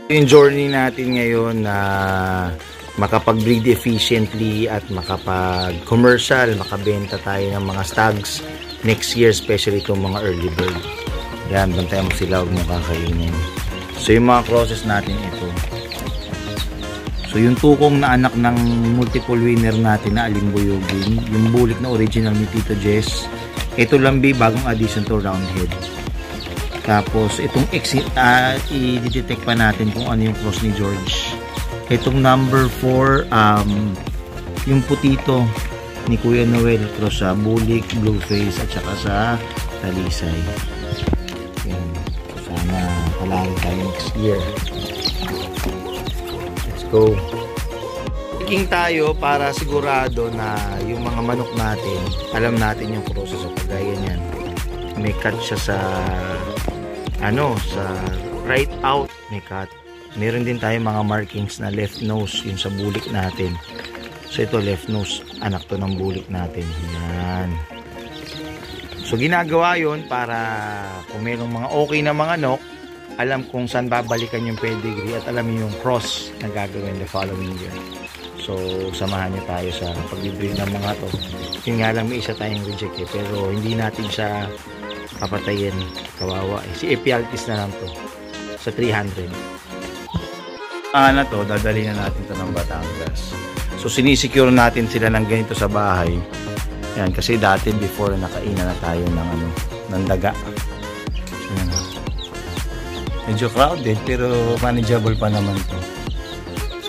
Yung journey natin ngayon na makapag-breed efficiently at makapag-commercial, makabenta tayo ng mga stags next year, especially itong mga early bird. Yan, bantayan mo sila, huwag mo kakainin. So yung mga crosses natin ito. So yung tukong na anak ng multiple winner natin na alimbuyugin, yung bulik na original ni Tito Jess, ito lambi, bagong addition to roundhead. Tapos itong i-detect pa natin kung ano yung cross ni George. Itong number 4, yung putito ni Kuya Noel, cross sa bulik, blue face at saka sa talisay. Yan. Sana palagi tayo next year. Go. King tayo para sigurado na yung mga manok natin, alam natin yung process of kagaya niyan. May cut siya sa sa right out, may cut. Meron din tayo mga markings na left nose yung sa bulik natin. So ito left nose, anak to ng bulik natin. Yan. So ginagawa yon para kung merong mga okay na mga nok, alam kung saan babalikan yung pedigree at alam yung cross na gagawin the following year. So, samahan niyo tayo sa pag-breed ng mga to. Yun nga lang, may isa tayong reject pero hindi natin siya papatayin. Kawawa eh. Si Epialtis na lang to sa 300. Na to, dadali na natin to ng Batangas. So, sinisecure natin sila ng ganito sa bahay. Yan, kasi dati before nakainan na tayo ng daga. Yan. Medyo crowded pero manageable pa naman to.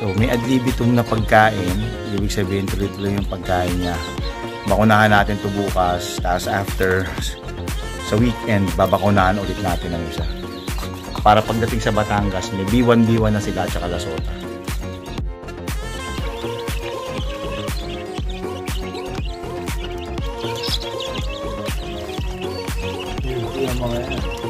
So may ad libitum na pagkain, ibig sabihin tuloy-tuloy yung pagkain niya. Bakunahan natin to bukas, tapos after sa weekend babakunahan ulit natin ng isa. Para pagdating sa Batangas may B1 na sila at saka Lasota. Yung mga yan.